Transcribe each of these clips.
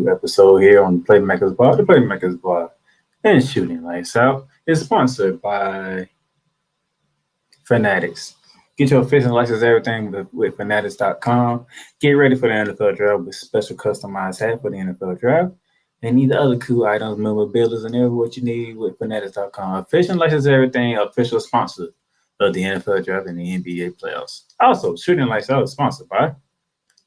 new episode here on the Playmakers Bar. The Playmakers Bar and Shooting Lights Out is sponsored by Fanatics. Get your official license everything with fanatics.com. Get ready for the NFL draft with special customized hat for the NFL draft. And need the other cool items, memorabilia, and everything what you need with fanatics.com. Official license everything, official sponsor of the NFL draft and the NBA playoffs. Also, Shooting Lights Out is sponsored by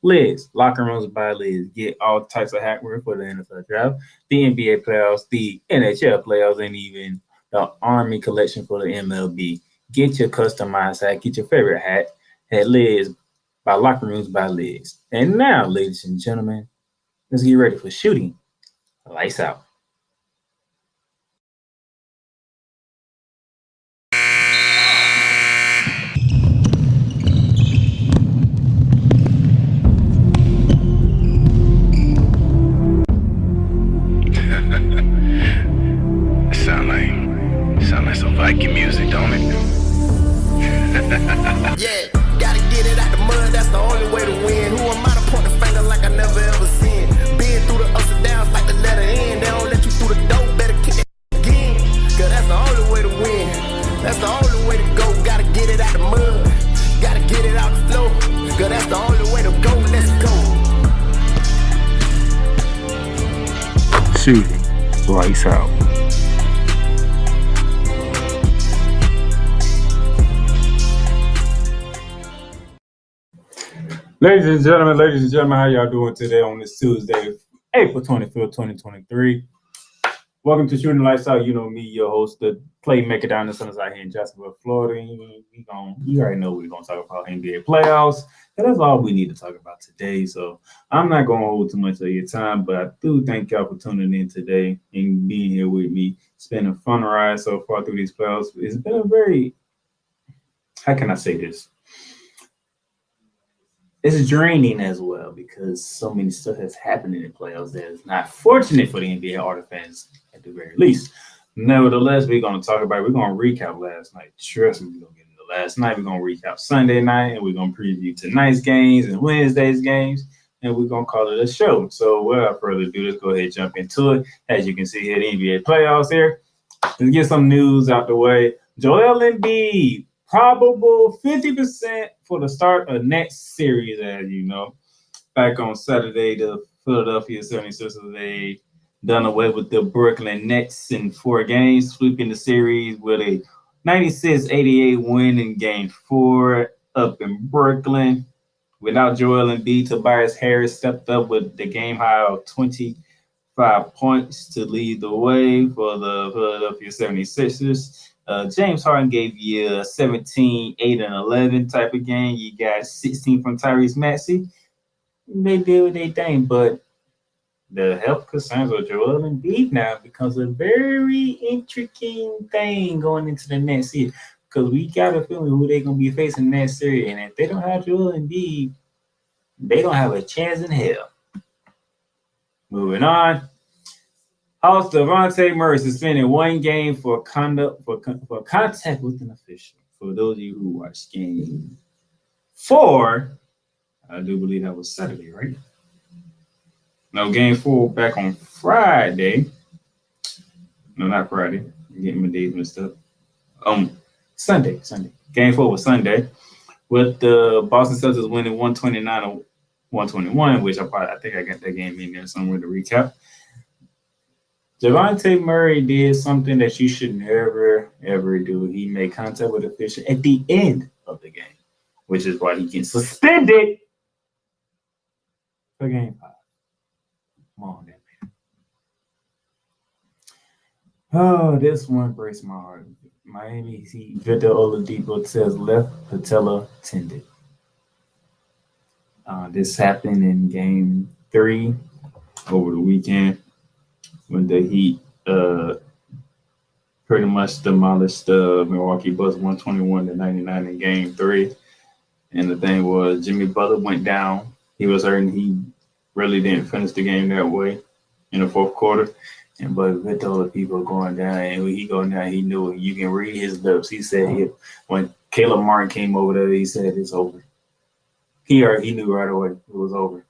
Liz, Locker Rooms by Liz. Get all types of hardware for the NFL draft, the NBA playoffs, the NHL playoffs, and even the Army collection for the MLB. Get your customized hat, get your favorite hat at Liz by Locker Rooms by Liz. And now, ladies and gentlemen, let's get ready for Shooting Lights Out. Sound like some Viking music, don't it? Yeah, gotta get it out the mud, that's the only way to win. Who am I to point the finger like I never ever seen? Been through the ups and downs like the letter N. They don't let you through the door, better kick that again. Cause that's the only way to win. That's the only way to go. Gotta get it out the mud, gotta get it out the flow. Cause that's the only way to go, let's go. Shooting Lights Out. Ladies and gentlemen, how y'all doing today on this Tuesday, April 25th, 2023? Welcome to Shooting Lights Out. You know me, your host, the Playmaker down the Suns out here in Jacksonville, Florida. You already know we're going to talk about NBA playoffs. And that's all we need to talk about today. So I'm not going to hold too much of your time, but I do thank y'all for tuning in today and being here with me. It's been a fun ride so far through these playoffs. It's been a very, how can I say this? It's draining as well because so many stuff has happened in the playoffs that is not fortunate for the NBA or the fans at the very least. Nevertheless, we're going to talk about it. We're going to recap last night. Trust me, we're going to get into last night. We're going to recap Sunday night, and we're going to preview tonight's games and Wednesday's games, and we're going to call it a show. So without further ado, let's go ahead and jump into it. As you can see here, the NBA playoffs here. Let's get some news out the way. Joel Embiid, probable 50% for the start of next series, as you know. Back on Saturday, the Philadelphia 76ers, they done away with the Brooklyn Nets in 4 games, sweeping the series with a 96-88 win in Game 4 up in Brooklyn. Without Joel Embiid, Tobias Harris stepped up with the game high of 25 points to lead the way for the Philadelphia 76ers. James Harden gave you a 17, 8, and 11 type of game. You got 16 from Tyrese Maxey. They did their thing, but the health concerns of Joel Embiid now becomes a very intriguing thing going into the next year because we got a feeling who they're going to be facing next year. And if they don't have Joel Embiid, they don't have a chance in hell. Moving on. House Devontae Murray suspended 1 game for contact with an official. For those of you who watched Game 4, I do believe that was Saturday, right? No, Game 4 back on Friday. No, not Friday. I'm getting my days messed up. Sunday. Game 4 was Sunday, with the Boston Celtics winning 129-121, which I think I got that game in there somewhere to recap. Devontae Murray did something that you should never, ever do. He made contact with the official at the end of the game, which is why he gets suspended for Game 5. Come on, that man. Oh, this one breaks my heart. Miami Heat Victor Oladipo says left patella tendon. This happened in Game 3 over the weekend, when the Heat pretty much demolished the Milwaukee Bucks 121-99 in Game 3. And the thing was, Jimmy Butler went down. He was hurt, and he really didn't finish the game that way in the fourth quarter. But Victor Oladipo going down, and when he going down, he knew it. You can read his lips. He said when Caleb Martin came over there, he said it's over. He knew right away it was over.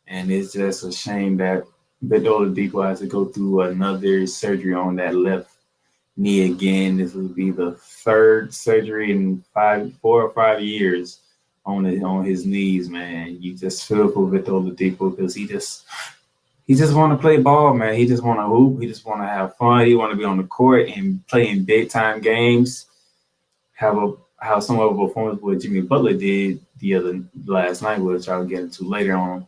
And it's just a shame that Victor Oladipo has to go through another surgery on that left knee again. This will be the third surgery in 4 or 5 years on his knees, man. You just feel for Victor Oladipo because he just want to play ball, man. He just want to hoop. He just want to have fun. He want to be on the court and play in big time games. Have some of a performance what Jimmy Butler did last night, which I'll get into later on.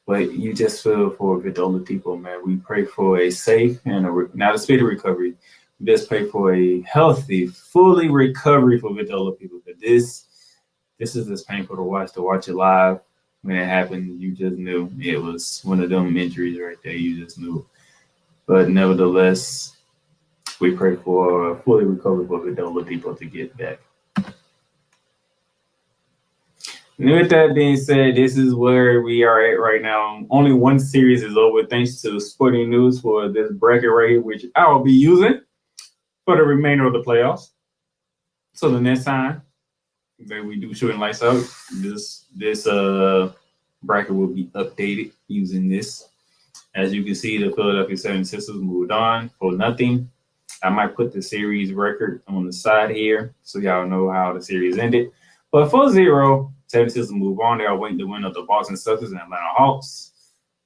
But you just feel for Victor Oladipo, man. We pray for a safe and not a speedy recovery. We just pray for a healthy, fully recovery for Victor Oladipo. But this is just painful to watch it live. When it happened, you just knew it was one of them injuries right there. You just knew. But nevertheless, we pray for a fully recovery for Victor Oladipo to get back. And with that being said, this is where we are at right now. Only one series is over thanks to Sporting News for this bracket right here, which I will be using for the remainder of the playoffs. So the next time that we do Shooting Lights Out, this bracket will be updated using this. As you can see, the Philadelphia 76ers moved on for nothing. I might put the series record on the side here so y'all know how the series ended. But 4-0, 76ers move on. They are waiting to win of the Boston Celtics and Atlanta Hawks.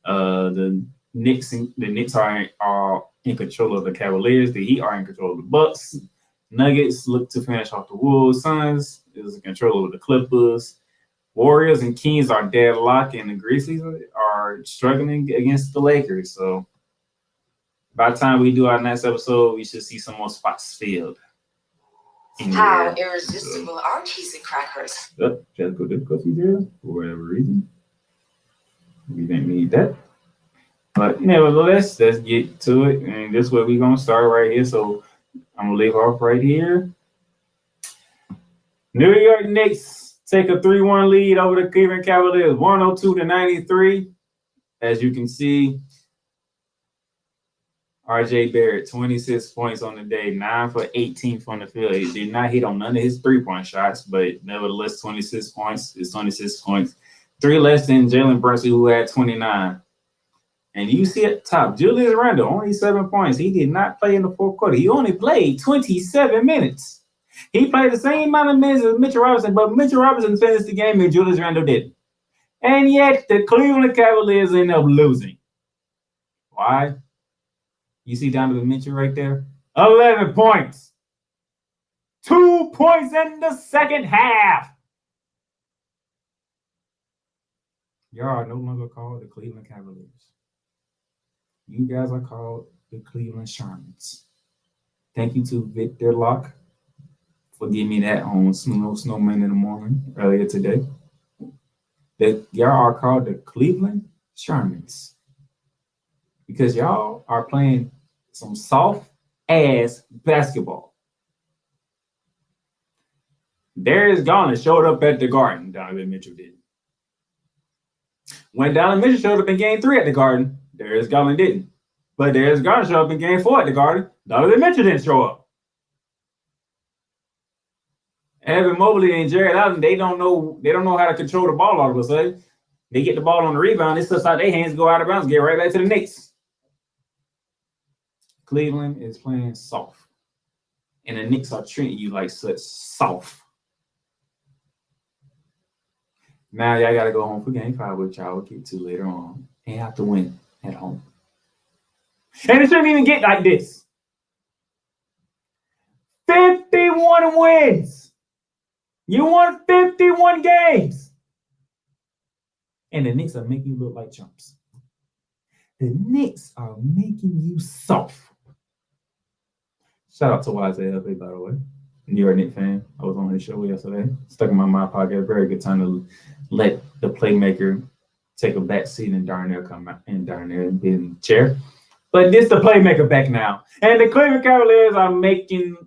The Knicks are in control of the Cavaliers. The Heat are in control of the Bucks. Nuggets look to finish off the Wolves. Suns is in control of the Clippers. Warriors and Kings are deadlocked, and the Grizzlies are struggling against the Lakers. So by the time we do our next episode, we should see some more spots filled. How irresistible are cheese and crackers? Technical difficulty there for whatever reason. We didn't need that. But nevertheless, let's get to it. And this is where we're going to start right here. So I'm going to leave off right here. New York Knicks take a 3-1 lead over the Cleveland Cavaliers, 102-93. As you can see, RJ Barrett, 26 points on the day, 9 for 18 from the field. He did not hit on none of his three-point shots, but nevertheless, 26 points is 26 points. 3 less than Jalen Brunson, who had 29. And you see at the top, Julius Randle, only 7 points. He did not play in the fourth quarter. He only played 27 minutes. He played the same amount of minutes as Mitchell Robinson, but Mitchell Robinson finished the game and Julius Randle didn't. And yet, the Cleveland Cavaliers end up losing. Why? You see Donovan Mitchell right there? 11 points. 2 points in the second half. Y'all are no longer called the Cleveland Cavaliers. You guys are called the Cleveland Sharmans. Thank you to Victor Locke for giving me that on Snowman in the morning earlier today. Y'all are called the Cleveland Sharmans because y'all are playing some soft ass basketball. Darius Garland showed up at the Garden. Donovan Mitchell didn't. When Donovan Mitchell showed up in Game 3 at the Garden, Darius Garland didn't. But Darius Garland showed up in Game 4 at the Garden. Donovan Mitchell didn't show up. Evan Mobley and Jared Allen, they don't know how to control the ball all of a sudden. They get the ball on the rebound, it slips out their hands, go out of bounds, get right back to the Knicks. Cleveland is playing soft. And the Knicks are treating you like such soft. Now y'all got to go home for Game 5, which y'all will get to later on. And have to win at home. And it shouldn't even get like this. 51 wins. You won 51 games. And the Knicks are making you look like chumps. The Knicks are making you soft. Shout out to YZLP, by the way. New York Knicks fan. I was on his show yesterday. Stuck in my mind podcast. Very good time to let the Playmaker take a back seat and Darnell come out and Darnell be in the chair. But this the Playmaker back now. And the Cleveland Cavaliers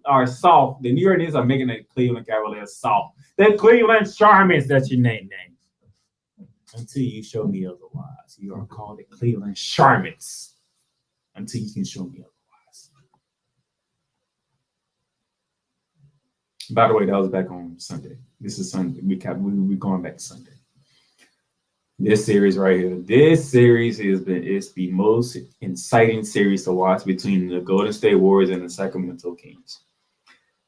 are soft. The New York Knicks are making the Cleveland Cavaliers soft. The Cleveland Sharmans, that's your name. Until you show me otherwise. You are called the Cleveland Sharmans. Until you can show me otherwise. By the way, that was back on Sunday. This is Sunday. We're going back to Sunday. This series right here. This series it's the most exciting series to watch between the Golden State Warriors and the Sacramento Kings.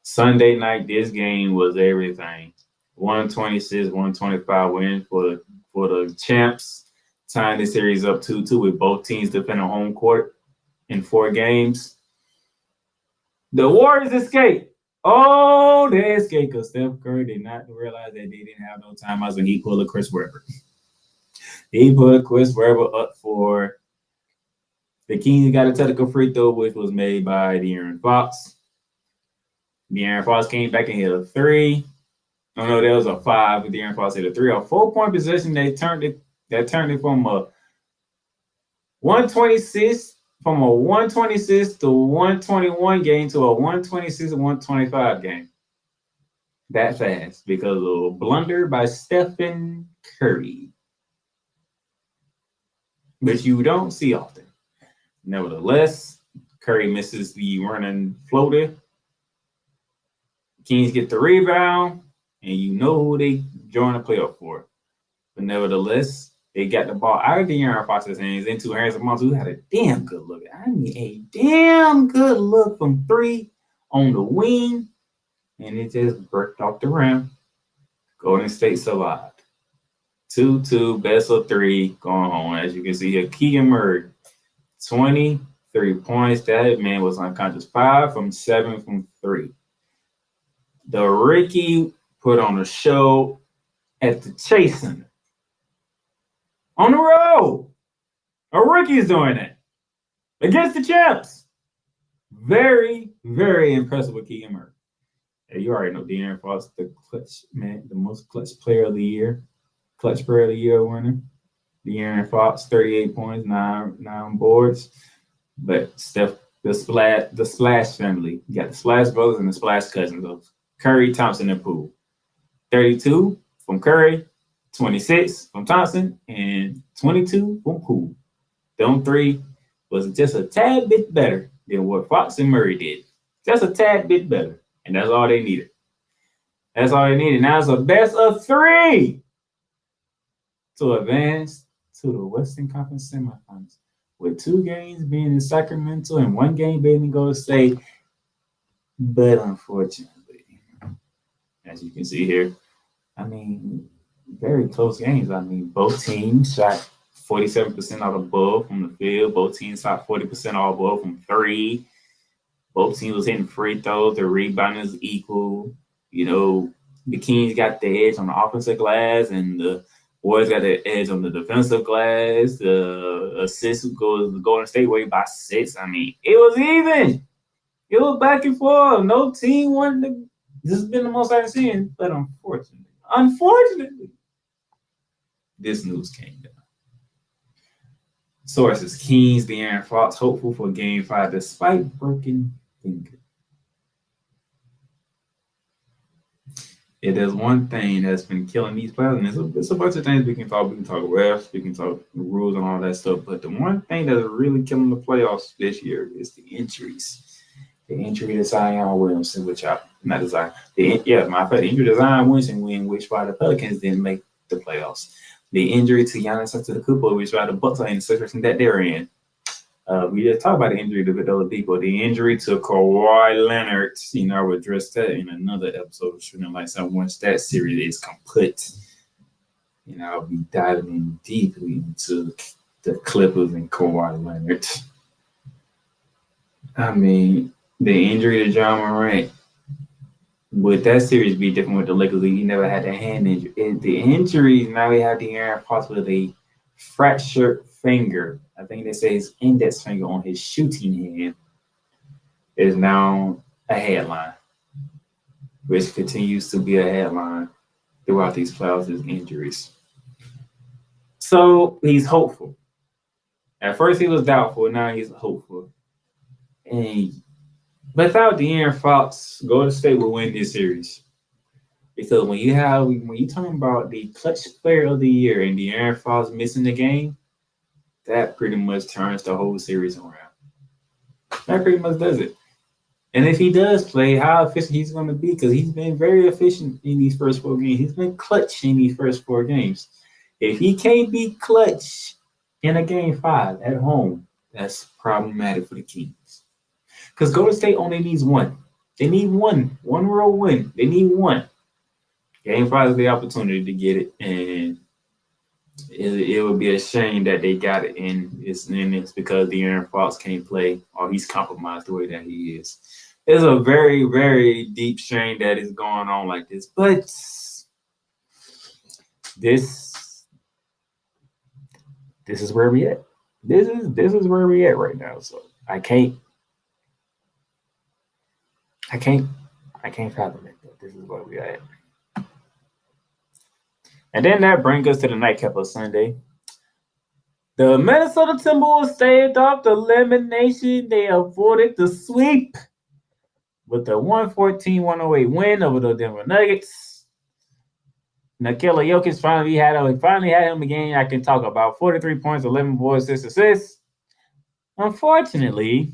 Sunday night, this game was everything. 126, 125 win for the champs, tying the series up 2-2 with both teams defending home court in 4 games. The Warriors escaped. Oh, they escaped because Steph Curry did not realize that they didn't have no timeouts when he pulled a Chris Webber. He put Chris Webber up for the Kings. Got a technical free throw, which was made by De'Aaron Fox. De'Aaron Fox came back and hit a 3. Oh no, there was a 5. But De'Aaron Fox hit a 3. A 4-point position. They turned it from a 126 to 121 game to a 126 to 125 game. That fast because of a blunder by Stephen Curry, which you don't see often. Nevertheless, Curry misses the running floater. Kings get the rebound, and you know who they join the playoff for. But nevertheless, they got the ball out of De'Aaron Fox's hands into Harrison Barnes, who had a damn good look. I mean, a damn good look from 3 on the wing, and it just burst off the rim. Golden State survived. 2-2, best of 3 going home. As you can see here, Keegan Murray, 23 points. That man was unconscious. 5 from 7 from 3. The Ricky put on a show at the Chase Center. On the road. A Ricky's doing it. Against the champs. Very, very impressive with Keegan Murray. Hey, you already know De'Aaron Fox, the clutch man, the most clutch player of the year. Clutch player of the year winner. De'Aaron Fox, 38 points, 9 boards. But Steph, the Splash family. You got the Splash brothers and the Splash cousins of Curry, Thompson, and Poole. 32 from Curry, 26 from Thompson, and 22 from Poole. Them 3 was just a tad bit better than what Fox and Murray did. Just a tad bit better. And that's all they needed. That's all they needed. Now it's a best of 3 to advance to the Western Conference semifinals, with 2 games being in Sacramento and 1 game being in Golden State. But unfortunately, as you can see here, I mean, very close games. I mean, both teams shot 47% out of ball from the field. Both teams shot 40% all ball from 3. Both teams was hitting free throws. The rebounding is equal. You know, the Kings got the edge on the offensive glass, and the Warriors got the edge on the defensive glass. The assists goes the Golden State way by 6. I mean, it was even. It was back and forth. No team wanted to. This has been the most I've seen, but unfortunately, this news came down. Sources: Kings, De'Aaron Fox hopeful for Game 5 despite broken finger. It is one thing that's been killing these players, and it's a bunch of things we can talk. We can talk refs, we can talk rules and all that stuff. But the one thing that's really killing the playoffs this year is the injuries. The injury to Zion Williamson, which matter of fact, the injury to Zion Williamson, which why the Pelicans didn't make the playoffs. The injury to Giannis Antetokounmpo, which why the Bucks are in the situation that they're in. We just talked about the injury to other people. The injury to Kawhi Leonard, I will address that in another episode of Shooting Lights Out once that series is complete. I'll be diving in deeply into the Clippers and Kawhi Leonard. I mean, the injury to John Morant. Would that series be different with the Lakers? He never had a hand injury. The injury, now we have De'Aaron Fox with a fractured finger. I think they say his index finger on his shooting hand is now a headline, which continues to be a headline throughout these playoffs, his injuries. So he's hopeful. At first he was doubtful, now he's hopeful. And without De'Aaron Fox, Golden State will win this series. Because when you talking about the clutch player of the year and De'Aaron Fox missing the game, that pretty much turns the whole series around. That pretty much does it. And if he does play, how efficient he's going to be, because he's been very efficient in these first 4 games. He's been clutch in these first 4 games. If he can't be clutch in a game 5 at home, that's problematic for the Kings. Because Golden State only needs one. They need one real win. They need one. Game 5 is the opportunity to get it, and it would be a shame that they got it it's because De'Aaron Fox can't play or he's compromised the way that he is. It's a very, very deep shame that is going on like this. But this is where we at. This is where we at right now. So I can't fathom it. But this is where we at. And then that brings us to the nightcap of Sunday. The Minnesota Timberwolves staved off the elimination. They avoided the sweep with a 114-108 win over the Denver Nuggets. Nikola Jokic finally had him a game I can talk about. 43 points, 11 boards, 6 assists. Unfortunately,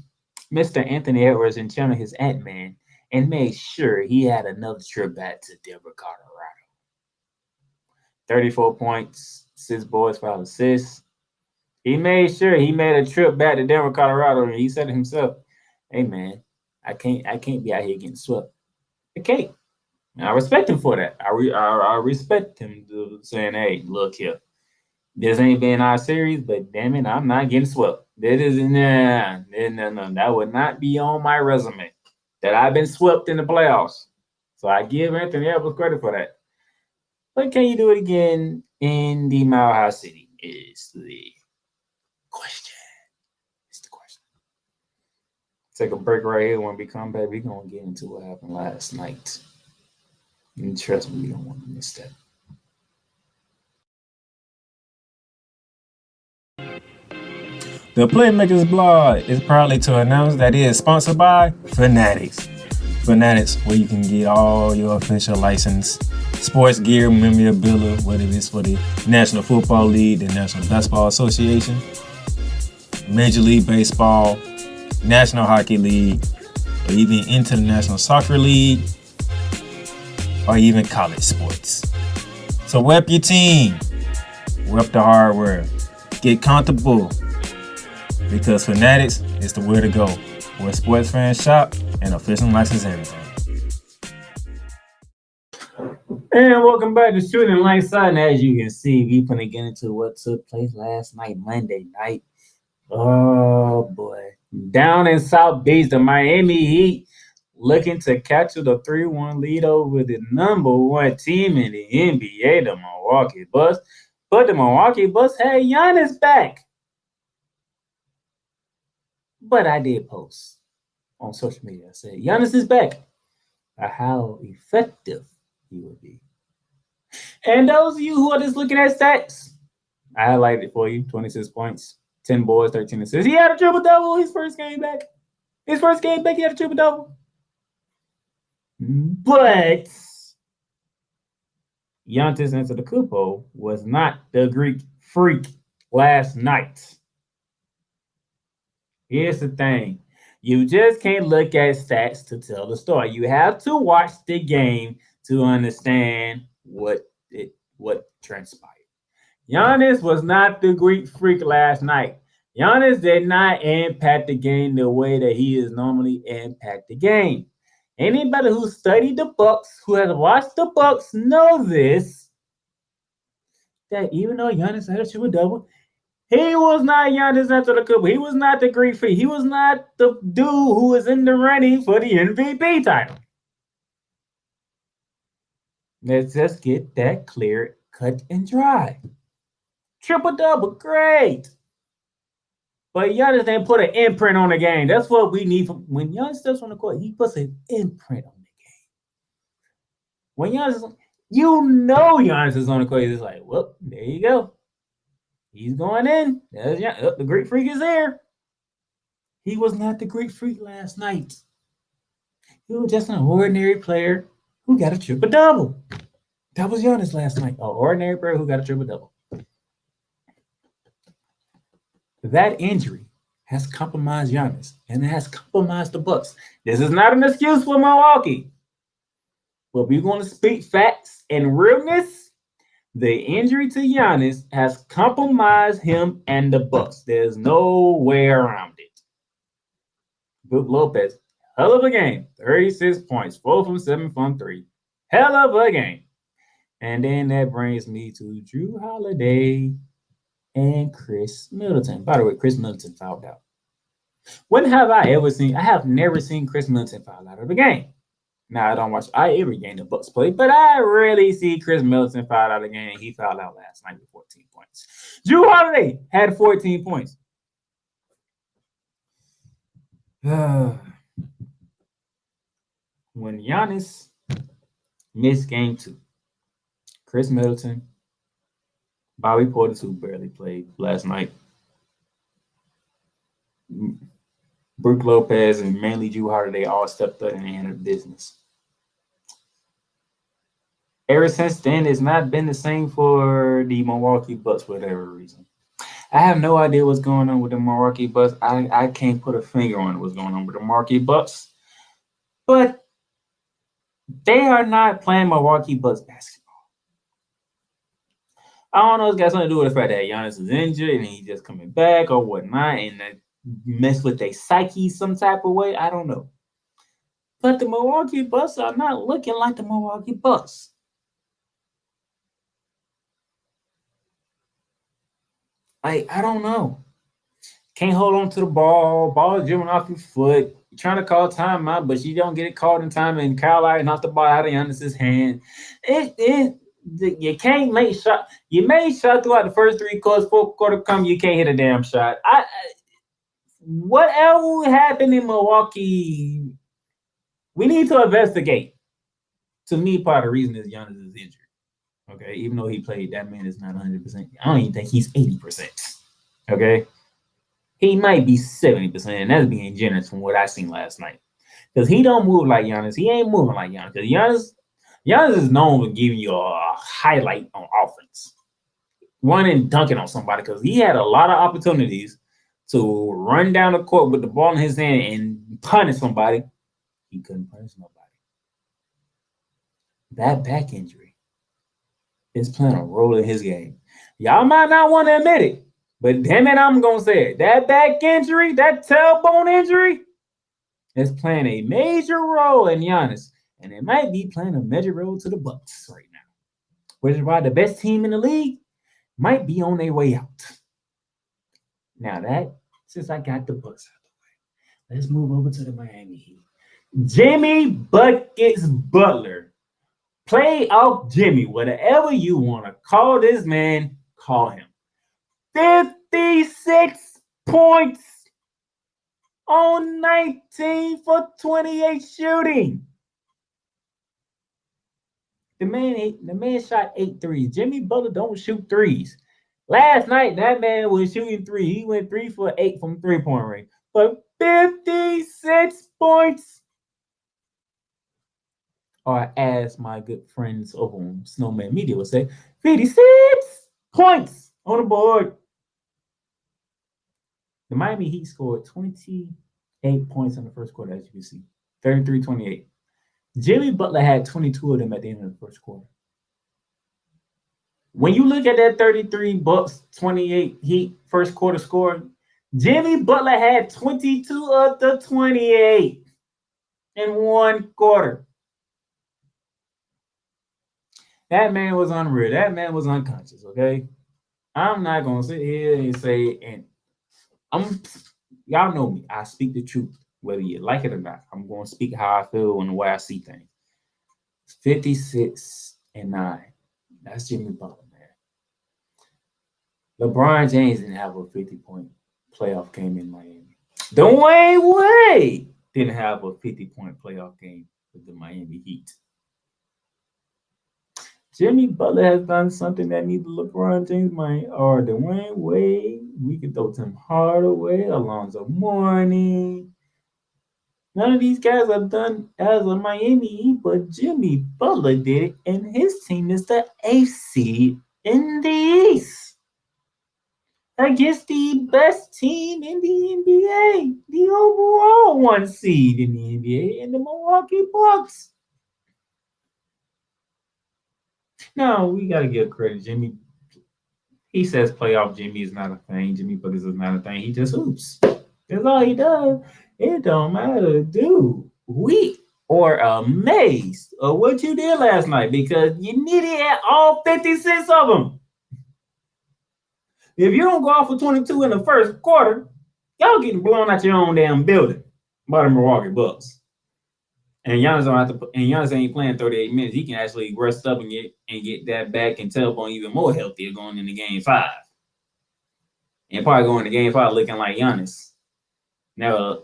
Mr. Anthony Edwards channeled his Ant-Man and made sure he had another trip back to Denver, Colorado. 34 points, 6 boards, 5 assists. He made sure he made a trip back to Denver, Colorado, and he said to himself, "Hey man, I can't be out here getting swept. I can't." And I respect him for that. I respect him saying, "Hey, look here, this ain't been our series, but damn it, I'm not getting swept. That isn't no. That would not be on my resume that I've been swept in the playoffs." So I give Anthony Edwards credit for that. But can you do it again in the Mile High City is the question. It's the question. Take a break right here. When we come back, we're going to get into what happened last night. And trust me, you don't want to miss that. The Playmakers blog is proudly to announce that it is sponsored by Fanatics. Fanatics, where you can get all your official license, sports gear, memorabilia, whether it's for the National Football League, the National Basketball Association, Major League Baseball, National Hockey League, or even International Soccer League, or even college sports. So rep your team, rep the hardware, get comfortable, because Fanatics is the way to go, where sports fans shop and official license everything. And welcome back to Shooting Light Side. And as you can see, we're going to get into what took place last night, Monday night. Oh, boy. Down in South Beach, the Miami Heat looking to capture the 3-1 lead over the number 1 team in the NBA, the Milwaukee Bucks. But the Milwaukee Bucks had Giannis back. But I did post on social media. I said, Giannis is back. How effective he will be. And those of you who are just looking at stats, I highlighted it for you. 26 points, 10 boards, 13 assists. He had a triple-double his first game back. He had a triple-double. But Giannis Antetokounmpo was not the Greek freak last night. Here's the thing. You just can't look at stats to tell the story. You have to watch the game to understand what transpired. Giannis was not the Greek freak last night. Giannis did not impact the game the way that he is normally impact the game. Anybody who studied the Bucks, who has watched the Bucks, know this, that even though Giannis had a triple-double, he was not Giannis Antetokounmpo. He was not the Greek freak. He was not the dude who was in the running for the MVP title. Let's just get that clear, cut, and dry. Triple-double, great. But Giannis didn't put an imprint on the game. That's what we need. When Giannis steps on the court, he puts an imprint on the game. When Giannis, Giannis is on the court, he's like, well, there you go. He's going in. The Greek freak is there. He was not the Greek freak last night. He was just an ordinary player who got a triple-double. That was Giannis last night. An ordinary player who got a triple-double. That injury has compromised Giannis, and it has compromised the Bucks. This is not an excuse for Milwaukee. But we're going to speak facts and realness. The injury to Giannis has compromised him and the Bucks. There's no way around it. Brook Lopez, hell of a game. 36 points, 4 from 7 from 3. Hell of a game. And then that brings me to Drew Holiday and Chris Middleton. By the way, Chris Middleton fouled out. When have I ever seen? I have never seen Chris Middleton foul out of the game. Now, I don't watch every game the Bucks play, but I rarely see Chris Middleton foul out of the game. He fouled out last night with 14 points. Drew Holiday had 14 points. When Giannis missed game 2, Chris Middleton, Bobby Portis, who barely played last night, Brook Lopez, and mainly Drew Holiday all stepped up and handled business. Ever since then, it's not been the same for the Milwaukee Bucks for whatever reason. I have no idea what's going on with the Milwaukee Bucks. I can't put a finger on what's going on with the Milwaukee Bucks. But they are not playing Milwaukee Bucks basketball. I don't know if it's got something to do with the fact that Giannis is injured and he's just coming back or whatnot, and that mess with their psyche some type of way. I don't know. But the Milwaukee Bucks are not looking like the Milwaukee Bucks. I don't know. Can't hold on to the ball. Ball is dribbling off your foot. You're trying to call timeout, but you don't get it called in time, and Kyle Lowry knocked the ball out of Giannis's hand. You can't make shot. You made shot throughout the first 3 quarters. 4th quarter come, you can't hit a damn shot. Whatever happened in Milwaukee, we need to investigate. To me, part of the reason is Giannis is injured. Okay, even though he played, that man is not 100%. I don't even think he's 80%. Okay, he might be 70%, and that's being generous from what I seen last night. Because he don't move like Giannis. He ain't moving like Giannis. Because Giannis is known for giving you a highlight on offense, running, dunking on somebody. Because he had a lot of opportunities to run down the court with the ball in his hand and punish somebody. He couldn't punish nobody. That back injury is playing a role in his game. Y'all might not want to admit it, but damn it, I'm going to say it. That back injury, that tailbone injury, is playing a major role in Giannis, and it might be playing a major role to the Bucks right now, which is why the best team in the league might be on their way out. Now that, since I got the Bucks out of the way, let's move over to the Miami Heat. Jimmy Buckets Butler. Playoff Jimmy, whatever you want to call this man, call him. 56 points on 19 for 28 shooting. The man shot 8 threes. Jimmy Butler don't shoot threes. Last night, that man was shooting 3. He went 3 for 8 from 3-point range. But 56 points. Or as my good friends over on Snowman Media would say, 56 points on the board. The Miami Heat scored 28 points in the first quarter, as you can see. 33-28. Jimmy Butler had 22 of them at the end of the first quarter. When you look at that 33 Bucks, 28 Heat first quarter score, Jimmy Butler had 22 of the 28 in one quarter. That man was unreal. That man was unconscious, okay? I'm not going to sit here and say, and y'all know me. I speak the truth, whether you like it or not. I'm going to speak how I feel and the way I see things. 56-9. That's Jimmy Butler, man. LeBron James didn't have a 50-point playoff game in Miami. Dwayne Wade didn't have a 50-point playoff game with the Miami Heat. Jimmy Butler has done something that neither LeBron James or Dwayne Wade. We could throw Tim Hardaway, Alonzo Mourning. None of these guys have done as a Miami Heat, but Jimmy Butler did it, and his team is the 8th seed in the East against the best team in the NBA, the overall 1 seed in the NBA, and the Milwaukee Bucks. No, we got to give credit. Jimmy, he says playoff Jimmy is not a thing. Jimmy Buckets is not a thing. He just hoops. That's all he does. It don't matter, dude. We are amazed of what you did last night because you needed all 56 of them. If you don't go off for 22 in the first quarter, y'all getting blown out your own damn building by the Milwaukee Bucks. And Giannis don't have to. And Giannis ain't playing 38 minutes. He can actually rest up and get that back and telephone even more healthier going into Game 5. And probably going to Game 5 looking like Giannis. Now,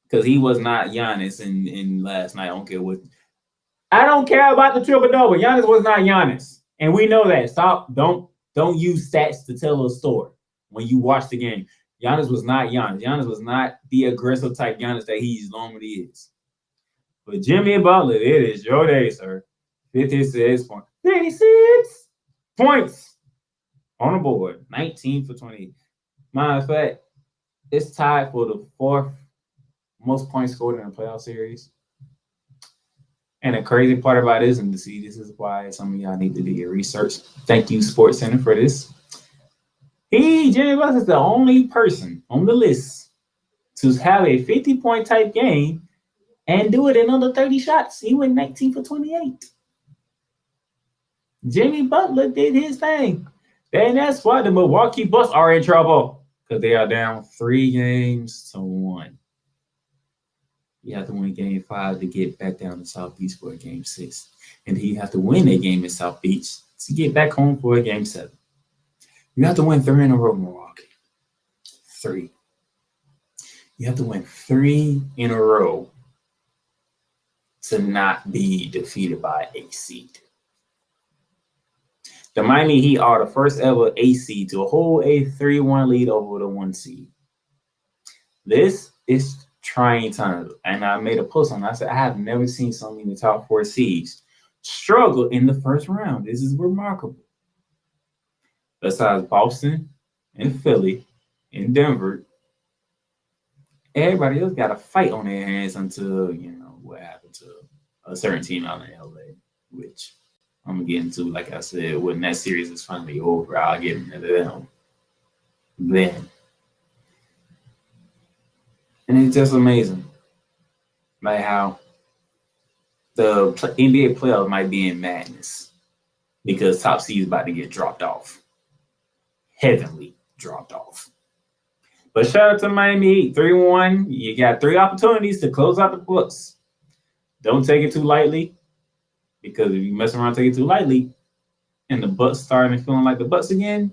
because he was not Giannis in last night. I don't care what. I don't care about the triple double. Giannis was not Giannis, and we know that. Stop. Don't use stats to tell a story when you watch the game. Giannis was not Giannis. Giannis was not the aggressive type Giannis that he normally is. But Jimmy Butler, it is your day, sir. 56 points. 56 points on the board. 19 for 20. Matter of fact, it's tied for the 4th most points scored in a playoff series. And the crazy part about this, and to see this is why some of y'all need to do your research. Thank you, Sports Center, for this. Jimmy Butler is the only person on the list to have a 50-point type game and do it in under 30 shots. He went 19 for 28. Jimmy Butler did his thing. And that's why the Milwaukee Bucks are in trouble because they are down 3-1. You have to win Game 5 to get back down to South Beach for a Game 6. And then you have to win a game in South Beach to get back home for a Game 7. You have to win 3 in a row, Milwaukee. 3. You have to win 3 in a row to not be defeated by a seed. The Miami Heat are the first ever A seed to hold a 3-1 lead over the 1 seed. This is trying times. And I made a post on it. I said, I have never seen so many top 4 seeds struggle in the first round. This is remarkable. Besides Boston and Philly and Denver, everybody else got a fight on their hands until, what happened to a certain team out in LA, which I'm going to get into, like I said, when that series is finally over, I'll get into them then. And it's just amazing, like how the NBA playoffs might be in madness because top seed is about to get dropped off, heavily dropped off. But shout out to Miami Heat, 3-1. You got 3 opportunities to close out the books. Don't take it too lightly, because if you mess around, take it too lightly, and the Bucks starting feeling like the Bucks again,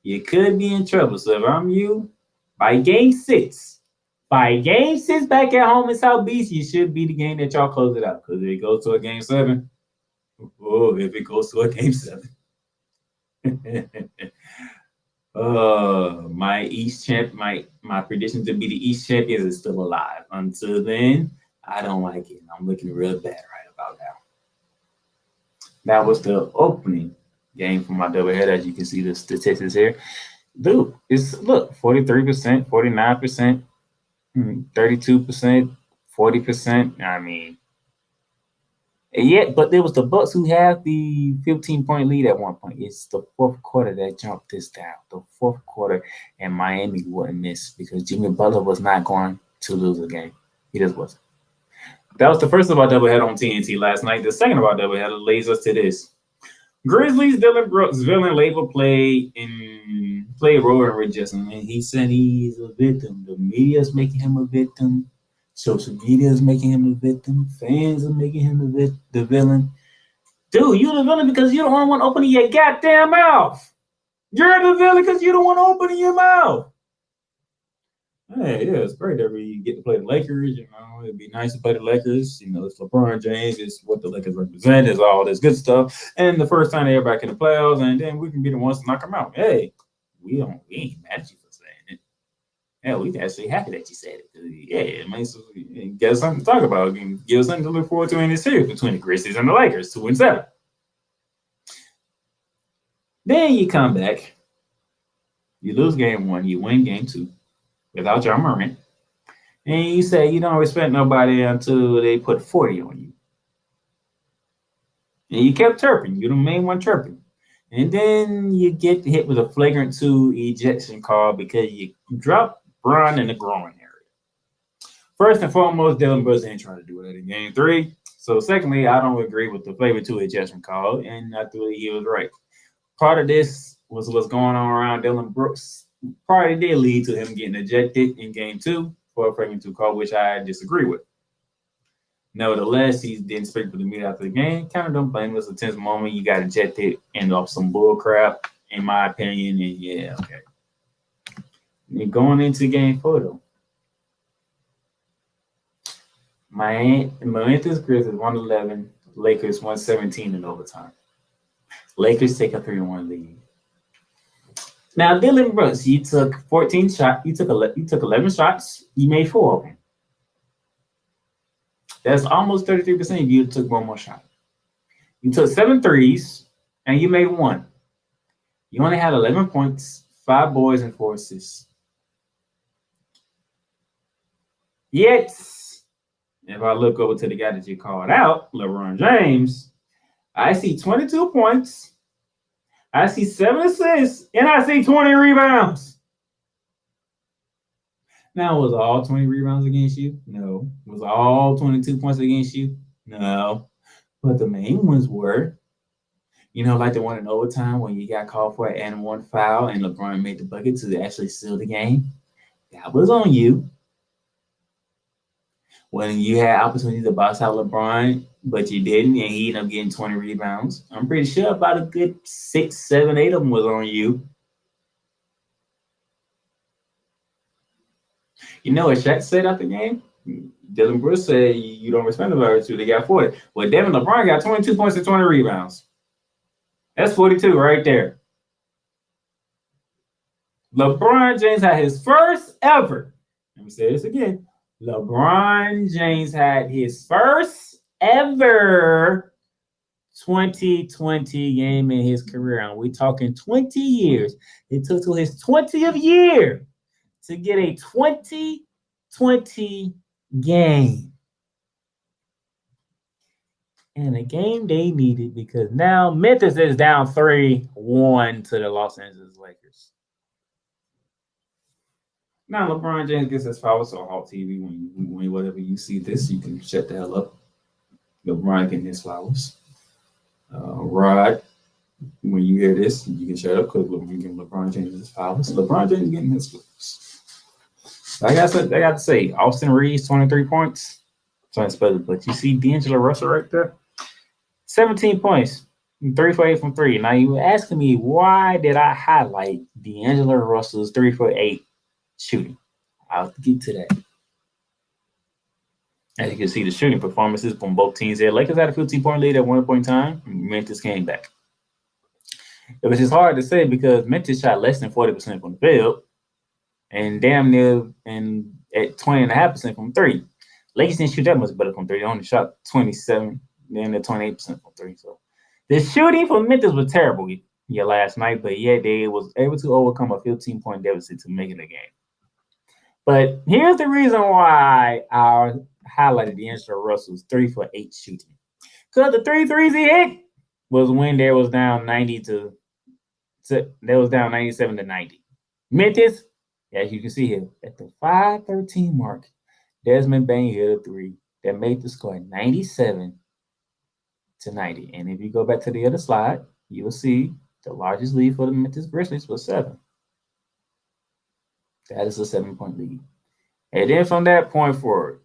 you could be in trouble. So if I'm you, by Game 6 back at home in South Beach, you should be the game that y'all close it out. Because if it goes to a Game 7, if it goes to a Game 7. My East champ, my prediction to be the East champions is still alive. Until then, I don't like it. I'm looking real bad right about now. That was the opening game for my doubleheader. As you can see the statistics here. Dude, look, 43%, 49%, 32%, 40%. I mean, yeah, but there was the Bucks who have the 15-point lead at one point. It's the 4th quarter that jumped this down. The 4th quarter, and Miami wouldn't miss because Jimmy Butler was not going to lose a game. He just wasn't. That was the first of our doubleheader on TNT last night. The second of our doubleheader leads us to this. Grizzlies, Dylan Brooks, villain label played role in Rick Jesson, and he said he's a victim. The media's making him a victim. Social media is making him a victim. Fans are making him the villain. Dude, you're the villain because you don't want to open your goddamn mouth. You're the villain because you don't want to open your mouth. Hey, yeah, it's great that we get to play the Lakers. It'd be nice to play the Lakers. It's LeBron James. It's what the Lakers represent. It's all this good stuff. And the first time they're back in the playoffs, and then we can be the ones to knock them out. Hey, we ain't mad at you for saying it. Yeah, we actually happy that you said it. Yeah, it makes us get something to talk about. Give us something to look forward to in this series between the Grizzlies and the Lakers, 2-7. Then you come back. You lose Game 1. You win Game 2. Without John Morant. And you say you don't respect nobody until they put 40 on you. And you kept chirping. You're the main one chirping. And then you get hit with a flagrant 2 ejection call because you dropped Bron in the groin area. First and foremost, Dylan Brooks ain't trying to do that in game 3. So secondly, I don't agree with the flagrant 2 ejection call, and I believe he was right. Part of this was what's going on around Dylan Brooks. Probably did lead to him getting ejected in game 2 for a flagrant 2 call, which I disagree with. Nevertheless, he didn't speak with the media after the game. Kind of don't blame him. It was a tense moment. You got ejected and off some bull crap, in my opinion. And yeah, okay. And going into game 4, though. Memphis Grizzlies 111, Lakers 117 in overtime. Lakers take a 3-1 lead. Now, Dylan Brooks, you took 14 shots. You took 11 shots. You made 4 of them. That's almost 33% if you took one more shot. You took 7 threes, and you made 1. You only had 11 points, 5 boards, and 4 assists. Yet, if I look over to the guy that you called out, LeBron James, I see 22 points, I see 7 assists, and I see 20 rebounds. Now, was all 20 rebounds against you? No. Was all 22 points against you? No. But the main ones were, like the one in overtime when you got called for an and 1 foul and LeBron made the bucket to actually seal the game. That was on you. When you had opportunity to box out LeBron, but you didn't, and he ended up getting 20 rebounds. I'm pretty sure about a good 6, 7, 8 of them was on you. You know what Shaq said after the game? Dylan Brooks said, you don't respect the other 2. They got 40. Well, Devin LeBron got 22 points and 20 rebounds. That's 42 right there. LeBron James had his first ever. Let me say this again. LeBron James had his first ever 2020 game in his career. And we're talking 20 years. It took to his 20th year to get a 2020 game. And a game they needed because now Memphis is down 3-1 to the Los Angeles Lakers. Now LeBron James gets his foul, so Hawk TV, when whatever you see this, you can shut the hell up. LeBron getting his flowers. Rod, when you hear this, you can shut up because we're giving LeBron James his flowers. LeBron James getting his flowers. I got to say, Austin Reeves, 23 points. But you see D'Angelo Russell right there? 17 points, 3 for 8 from 3. Now, you were asking me, why did I highlight D'Angelo Russell's 3 for 8 shooting? I'll get to that. As you can see, the shooting performances from both teams there. Lakers had a 15-point lead at one point in time. Memphis came back. It was just hard to say because Memphis shot less than 40% from the field and damn near at 20.5% from 3. Lakers didn't shoot that much better from 3. They only shot 27, then they're 28% from 3. So the shooting for Memphis was terrible last night, but yet they was able to overcome a 15-point deficit to make it a game. But here's the reason why I highlighted D'Angelo Russell's 3 for 8 shooting. Because the 3 threes he hit was when there was down 97 to 90. Memphis, as you can see here, at the 5:13 mark, Desmond Bain hit a 3 that made the score 97 to 90. And if you go back to the other slide, you will see the largest lead for the Memphis Grizzlies was 7. That is a 7-point lead. And then from that point forward,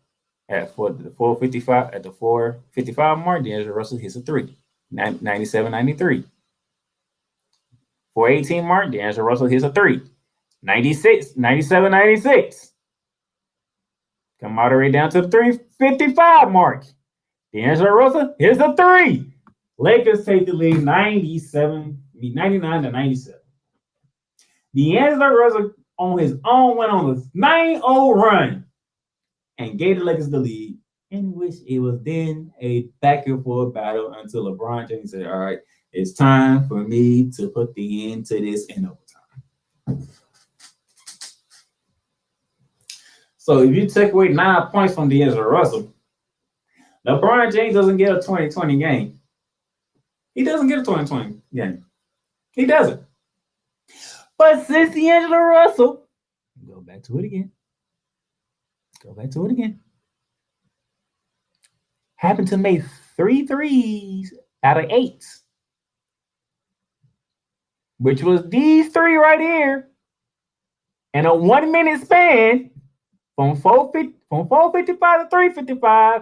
at the 4:55 mark, D'Angelo Russell hits a 3, 97-93. 4:18 mark, D'Angelo Russell hits a 3, 97-96. Come all the way down to the 3:55 mark. D'Angelo Russell hits a 3. Lakers take the lead 99-97. D'Angelo Russell on his own went on a 9-0 run and gave the Lakers the lead, in which it was then a back and forth battle until LeBron James said, all right, it's time for me to put the end to this in overtime. So if you take away 9 points from D'Angelo Russell, LeBron James doesn't get a 2020 game. He doesn't get a 2020 game. He doesn't. But since D'Angelo Russell, go back to it again. Happened to make 3 threes out of 8, which was these 3 right here, in a 1 minute span from 455 to 355.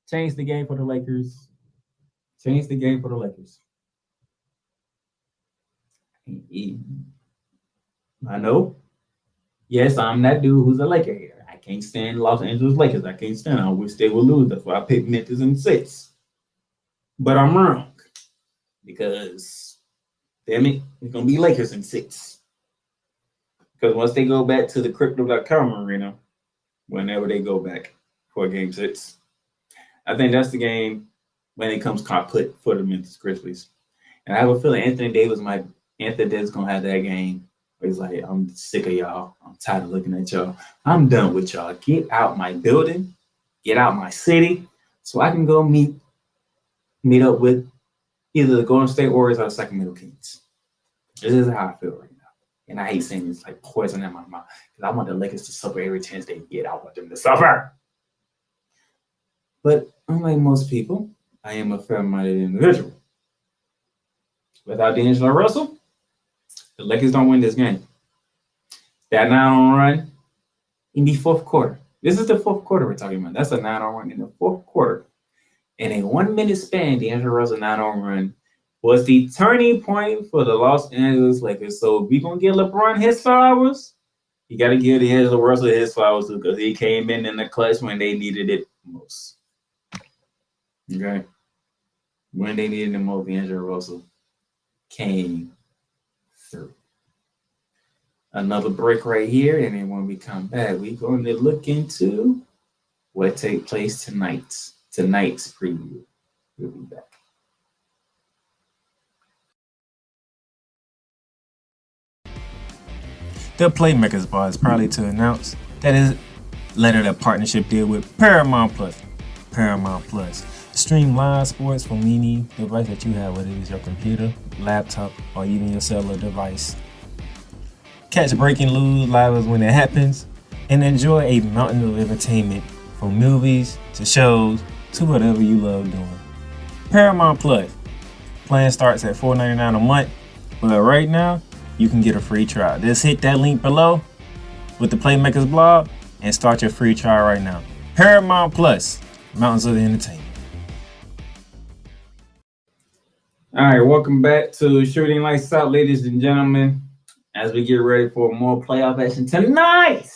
Changed the game for the Lakers. I know. Yes, I'm that dude who's a Laker hater. I can't stand Los Angeles Lakers. I can't stand them. I wish they would lose. That's why I picked Memphis in 6. But I'm wrong. Because, damn it, it's going to be Lakers in 6. Because once they go back to the Crypto.com arena, whenever they go back for Game 6, I think that's the game when it comes put for the Memphis Grizzlies. And I have a feeling Anthony Davis is going to have that game. He's like, I'm sick of y'all. I'm tired of looking at y'all. I'm done with y'all. Get out my building. Get out my city so I can go meet up with either the Golden State Warriors or the Sacramento Kings. This is how I feel right now. And I hate saying it's like poison in my mouth because I want the Lakers to suffer every chance they get. I want them to suffer. But unlike most people, I am a fair-minded individual. Without D'Angelo Russell, the Lakers don't win this game. That 9-0 run in the fourth quarter. This is the fourth quarter we're talking about. That's a 9-0 run in the fourth quarter. In a 1 minute span, D'Angelo Russell 9-0 run was the turning point for the Los Angeles Lakers. So if we're going to give LeBron his flowers, you got to give D'Angelo Russell his flowers too because he came in the clutch when they needed it most. Okay? When they needed it most, D'Angelo Russell came through. Another break right here, and then when we come back, we're going to look into what take place tonight's preview. We'll be back. The Playmakers bar is proudly to announce that is lettered a partnership deal with Paramount Plus. Paramount Plus. Stream live sports from any device that you have, whether it is your computer, laptop, or even your cellular device. Catch breaking news live when it happens, and enjoy a mountain of entertainment from movies to shows to whatever you love doing. Paramount Plus. Plan starts at $4.99 a month, but right now you can get a free trial. Just hit that link below with the Playmakers blog and start your free trial right now. Paramount Plus, mountains of entertainment. All right, welcome back to Shooting Lights Out, ladies and gentlemen, as we get ready for more playoff action tonight.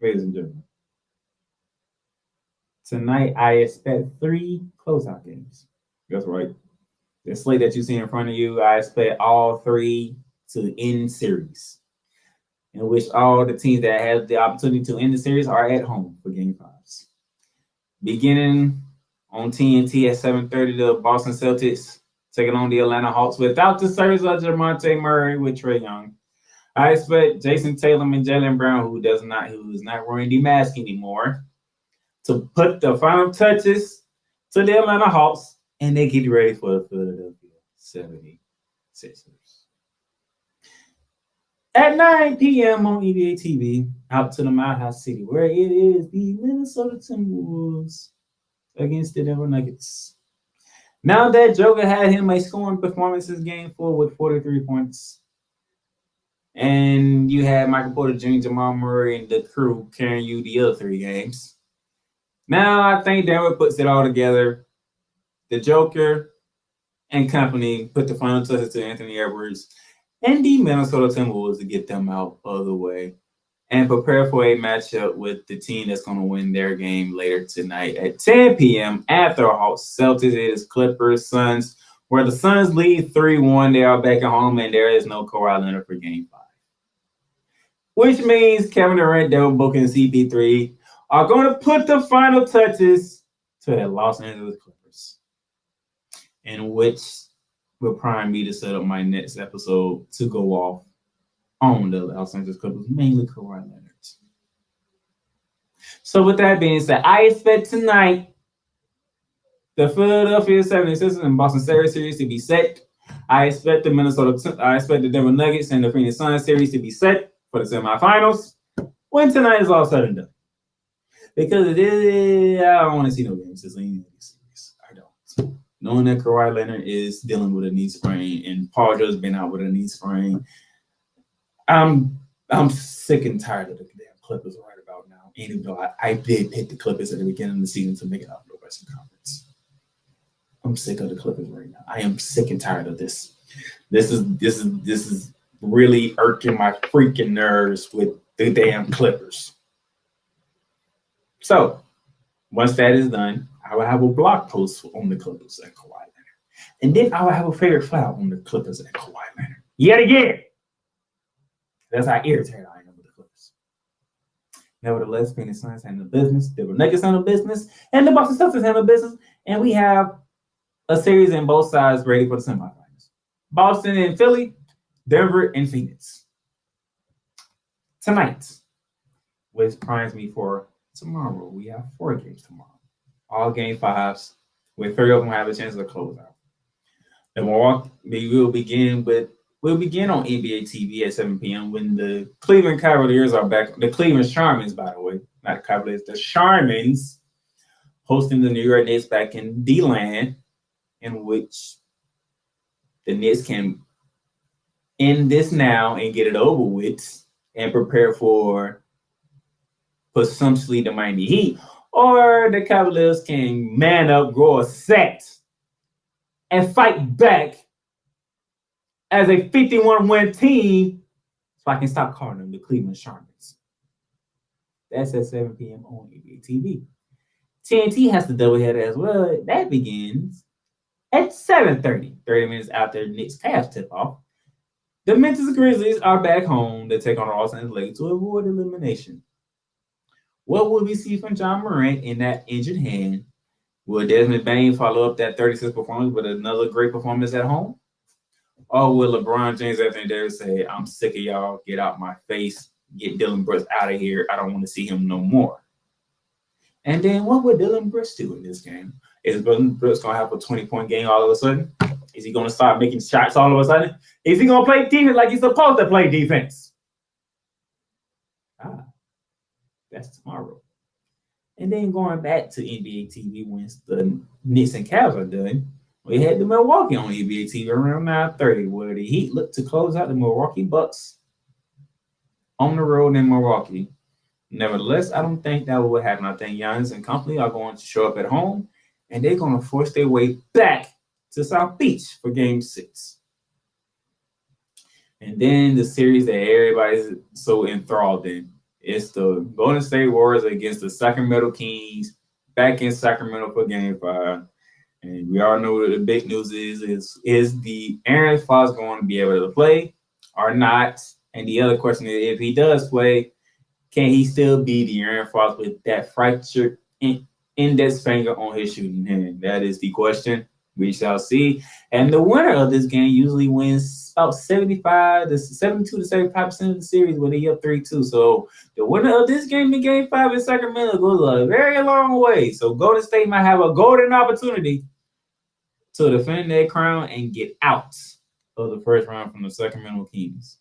Ladies and gentlemen, tonight I expect 3 closeout games. That's right. The slate that you see in front of you, I expect all 3 to end series, in which all the teams that have the opportunity to end the series are at home for Game 5s. Beginning on TNT at 7:30, the Boston Celtics taking on the Atlanta Hawks without the service of Jamonte Murray with Trae Young. I expect Jason Tatum and Jaylen Brown, who is not wearing the mask anymore, to put the final touches to the Atlanta Hawks, and they get ready for the Philadelphia 76ers. At 9 p.m. on NBA TV, out to the Mile High City, where it is the Minnesota Timberwolves against the Denver Nuggets. Now that Joker had him a scoring performance this game 4 with 43 points, and you had Michael Porter Jr., Jamal Murray, and the crew carrying you the other 3 games. Now I think Denver puts it all together. The Joker and company put the final touches to Anthony Edwards and the Minnesota Timberwolves to get them out of the way and prepare for a matchup with the team that's going to win their game later tonight at 10 p.m. after Hawks Celtics. It is Clippers Suns, where the Suns lead 3-1. They are back at home, and there is no Kawhi Leonard for Game 5. Which means Kevin Durant, Devin Booker, and CP3 are going to put the final touches to the Los Angeles Clippers, in which will prime me to set up my next episode to go off on the Los Angeles Clippers, mainly Kawhi Leonard. So with that being said, I expect tonight the Philadelphia 76ers and Boston Celtics series to be set. I expect the Denver Nuggets and the Phoenix Suns series to be set for the semifinals when tonight is all said and done. Because I don't want to see no games this series. I don't. Knowing that Kawhi Leonard is dealing with a knee sprain and Paul George has been out with a knee sprain, I'm sick and tired of the damn Clippers right about now. Even though I did pick the Clippers at the beginning of the season to make it out of the Western Conference. I'm sick of the Clippers right now. I am sick and tired of this. This is really irking my freaking nerves with the damn Clippers. So, once that is done, I will have a blog post on the Clippers and Kawhi Leonard. And then I will have a favorite flower on the Clippers and Kawhi Leonard. Yet again. That's how irritated I am with the Clippers. Nevertheless, Phoenix Suns handle business, Denver Nuggets handle business, and the Boston Celtics handle business. And we have a series in both sides ready for the semifinals. Boston and Philly, Denver and Phoenix. Tonight, which primes me for tomorrow. We have 4 games tomorrow. All game 5s, with 3 of them have a chance to close out. The Milwaukee, we'll begin on NBA TV at 7 p.m. when the Cleveland Cavaliers are back. The Cleveland Sharmans, by the way, not the Cavaliers, the Sharmans, hosting the New York Knicks back in D-Land, in which the Knicks can end this now and get it over with and prepare for presumptuously the Miami Heat, or the Cavaliers can man up, grow a set, and fight back as a 51-win team, so I can stop calling them the Cleveland Sharmans. That's at 7 p.m. on NBA TV. TNT has the doubleheader as well. That begins at 7:30, 30 minutes after Knicks Cavs tip off. The Memphis Grizzlies are back home to take on the Los Angeles Lakers to avoid elimination. What will we see from John Morant in that injured hand? Will Desmond Bane follow up that 36 performance with another great performance at home? Or will LeBron James after there say, I'm sick of y'all, get out my face, get Dylan Brooks out of here, I don't want to see him no more? And then what would Dylan Brooks do in this game? Is Dylan Brooks going to have a 20-point game all of a sudden? Is he going to start making shots all of a sudden? Is he going to play defense like he's supposed to play defense? That's tomorrow. And then going back to NBA TV once the Knicks and Cavs are done, we had the Milwaukee on NBA TV around 9:30, where the Heat looked to close out the Milwaukee Bucks on the road in Milwaukee. Nevertheless, I don't think that will happen. I think Giannis and company are going to show up at home, and they're going to force their way back to South Beach for Game 6. And then the series that everybody's so enthralled in. It's the Golden State Warriors against the Sacramento Kings back in Sacramento for Game 5. And we all know what the big news is the Aaron Fox going to be able to play or not? And the other question is, if he does play, can he still be the Aaron Fox with that fractured index finger on his shooting hand? That is the question. We shall see. And the winner of this game usually wins about 72 to 75% of the series when they up 3-2. So the winner of this game in Game 5 in Sacramento goes a very long way. So Golden State might have a golden opportunity to defend their crown and get out of the first round from the Sacramento Kings.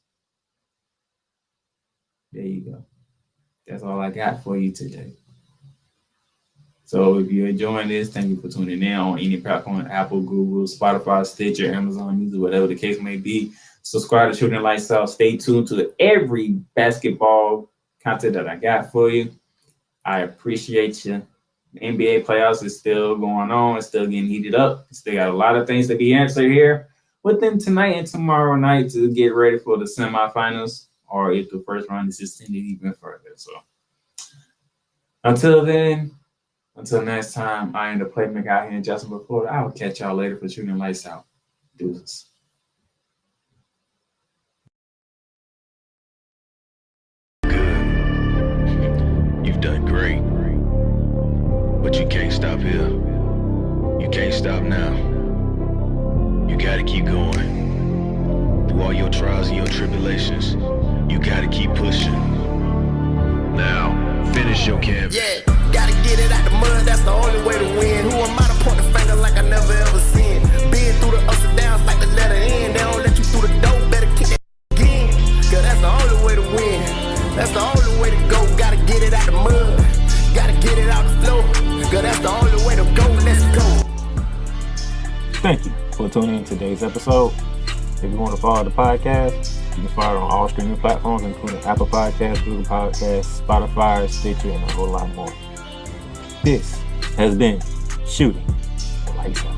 There you go. That's all I got for you today. So if you're enjoying this, thank you for tuning in on any platform, Apple, Google, Spotify, Stitcher, Amazon Music, whatever the case may be. Subscribe to Shooting Lights Out. Stay tuned to every basketball content that I got for you. I appreciate you. The NBA playoffs is still going on. It's still getting heated up. Still got a lot of things to be answered here within tonight and tomorrow night to get ready for the semifinals, or if the first round is extended even further. So until then, until next time, I am the Playmaker out here in Jacksonville, Florida. I will catch y'all later for Shooting Lights Out. Deuces. You've done great. But you can't stop here. You can't stop now. You gotta keep going. Through all your trials and your tribulations, you gotta keep pushing. Now, finish your canvas. Yeah, gotta get it out the mud, that's the only way to win. Who am I to point the finger never ever seen. Been through the ups and downs like the letter N. They don't let you through the door, better kick that again. Cause that's the only way to win. That's the only way to go. Gotta get it out the mud. Gotta get it out the flow. Cause that's the only way to go. Let's go. Thank you for tuning in to today's episode. If you want to follow the podcast, you can follow it on all streaming platforms, including Apple Podcasts, Google Podcasts, Spotify, Stitcher, and a whole lot more. This has been Shooting the Lights Out.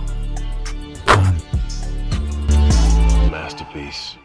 Masterpiece.